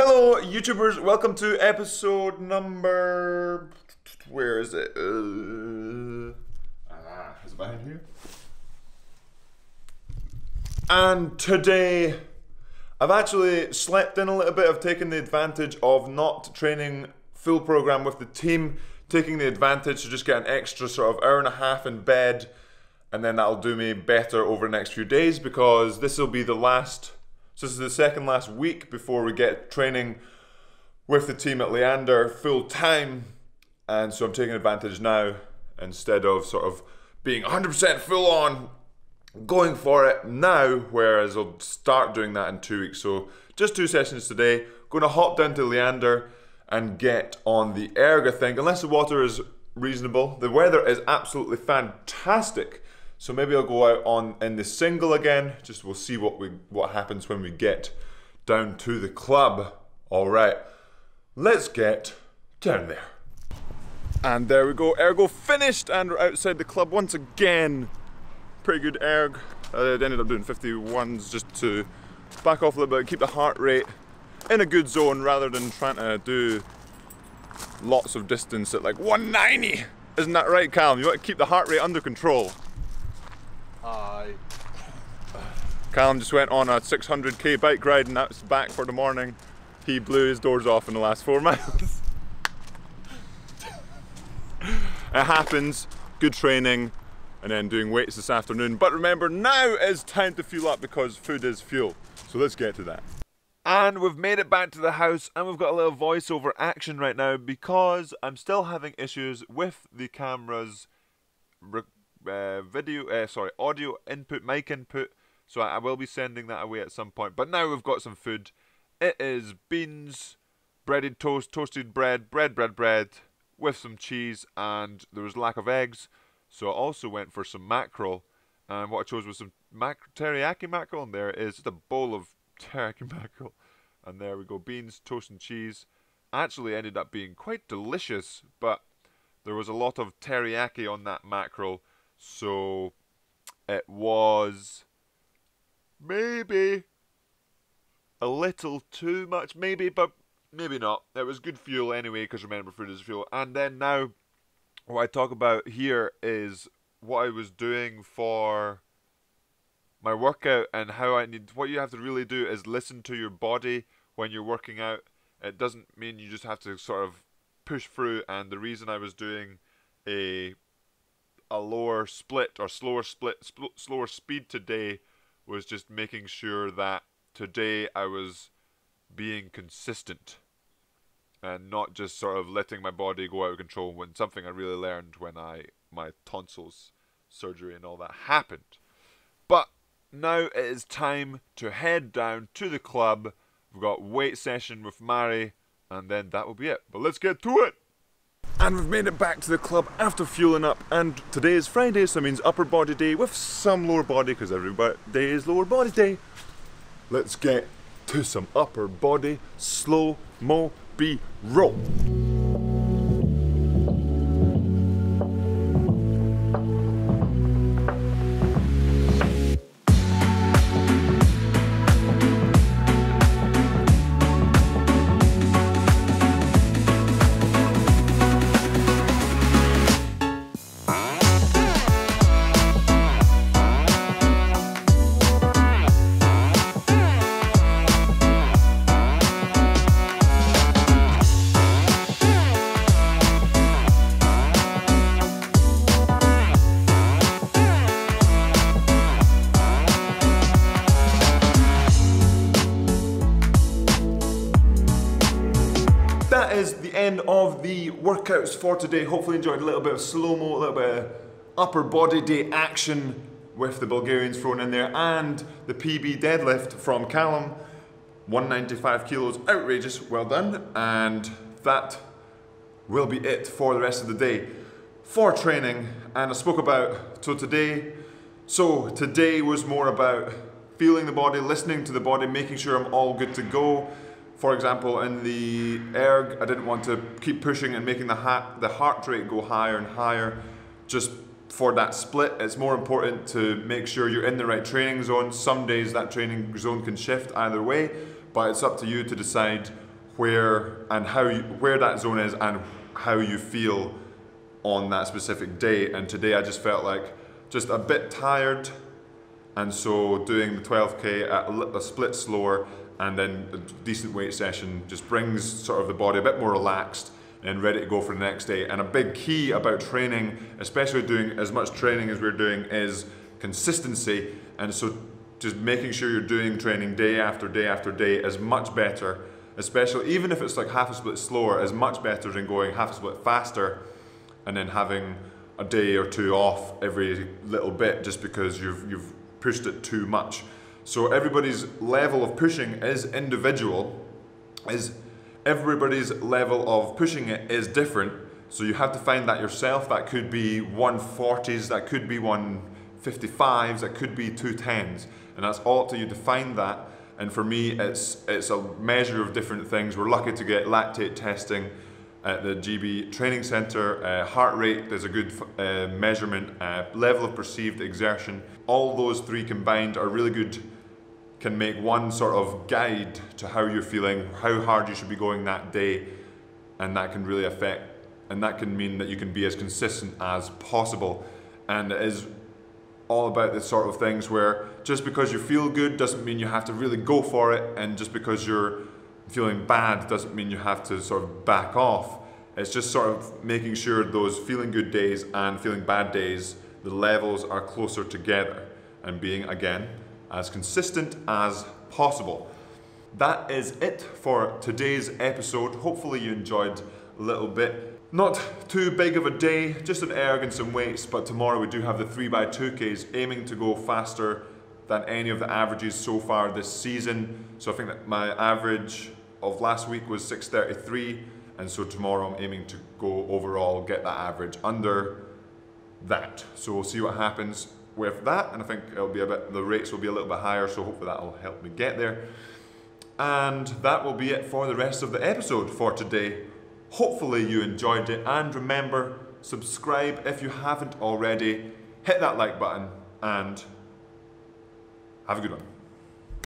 Hello YouTubers, welcome to episode number... where is it? Is it behind here? And today, I've actually slept in a little bit. I've taken the advantage of not training full program with the team, taking the advantage to just get an extra sort of hour and a half in bed, and then that'll do me better over the next few days because this will be the last... So this is the second last week before we get training with the team at Leander full time, and so I'm taking advantage now instead of sort of being 100% full on, going for it now, whereas I'll start doing that in 2 weeks. So just 2 sessions today. Going to hop down to Leander and get on the erg, I think, unless the water is reasonable. The weather is absolutely fantastic. So maybe I'll go out on in the single again. Just we'll see what happens when we get down to the club. All right, let's get down there. And there we go, ergo finished, and we're outside the club once again. Pretty good erg. I ended up doing 51s just to back off a little bit, keep the heart rate in a good zone rather than trying to do lots of distance at like 190. Isn't that right, Callum? You want to keep the heart rate under control. Aye. Callum just went on a 600k bike ride and that's back for the morning. He blew his doors off in the last 4 miles. It happens, good training, and then doing weights this afternoon. But remember, now is time to fuel up because food is fuel. So let's get to that. And we've made it back to the house and we've got a little voiceover action right now because I'm still having issues with the camera's audio input, mic input, so I will be sending that away at some point. But now we've got some food. It is beans, breaded toast, toasted bread, bread with some cheese, and there was lack of eggs, so I also went for some mackerel, and what I chose was some teriyaki mackerel, and there it is, just a bowl of teriyaki mackerel, and there we go, beans, toast and cheese. Actually ended up being quite delicious, but there was a lot of teriyaki on that mackerel, so it was maybe a little too much, maybe, but maybe not. It was good fuel anyway, because remember, food is fuel. And then now, what I talk about here is what I was doing for my workout and how what you have to really do is listen to your body when you're working out. It doesn't mean you just have to sort of push through, and the reason I was doing a lower split or slower speed today was just making sure that today I was being consistent and not just sort of letting my body go out of control, when something I really learned when my tonsils surgery and all that happened. But now it is time to head down to the club. We've got weight session with Mary, and then that will be it. But let's get to it! And we've made it back to the club after fueling up, and today is Friday, so it means upper body day with some lower body, because every day is lower body day. Let's get to some upper body slow-mo B-roll. That is the end of the workouts for today. Hopefully enjoyed a little bit of slow-mo, a little bit of upper body day action with the Bulgarians thrown in there, and the PB deadlift from Callum, 195 kilos, outrageous, well done. And that will be it for the rest of the day for training. And I spoke about, today was more about feeling the body, listening to the body, making sure I'm all good to go. For example, in the erg, I didn't want to keep pushing and making the heart rate go higher and higher just for that split. It's more important to make sure you're in the right training zone. Some days that training zone can shift either way, but it's up to you to decide where that zone is and how you feel on that specific day. And today I just felt like just a bit tired, and so doing the 12K at a split slower and then a decent weight session just brings sort of the body a bit more relaxed and ready to go for the next day. And a big key about training, especially doing as much training as we're doing, is consistency. And so just making sure you're doing training day after day after day is much better, especially even if it's like half a split slower, is much better than going half a split faster and then having a day or two off every little bit just because you've pushed it too much. So everybody's level of pushing is individual, everybody's level of pushing it is different. So you have to find that yourself. That could be 140s, that could be 155s, that could be 210s. And that's all up to you to find that. And for me, it's a measure of different things. We're lucky to get lactate testing at the GB training center. Heart rate, there's a good measurement. Level of perceived exertion. All those three combined are really good, can make one sort of guide to how you're feeling, how hard you should be going that day. And that can really affect, and that can mean that you can be as consistent as possible. And it is all about the sort of things where just because you feel good doesn't mean you have to really go for it, and just because you're feeling bad doesn't mean you have to sort of back off. It's just sort of making sure those feeling good days and feeling bad days, the levels are closer together, and being, again, as consistent as possible. That is it for today's episode. Hopefully you enjoyed a little bit. Not too big of a day, just an erg and some weights, but tomorrow we do have the 3x2Ks, aiming to go faster than any of the averages so far this season. So I think that my average of last week was 6:33, and so tomorrow I'm aiming to go overall, get that average under that. So we'll see what happens with that, and I think it'll be the rates will be a little bit higher, so hopefully that will help me get there. And that will be it for the rest of the episode for today. Hopefully you enjoyed it, and remember, subscribe if you haven't already, hit that like button, and have a good one.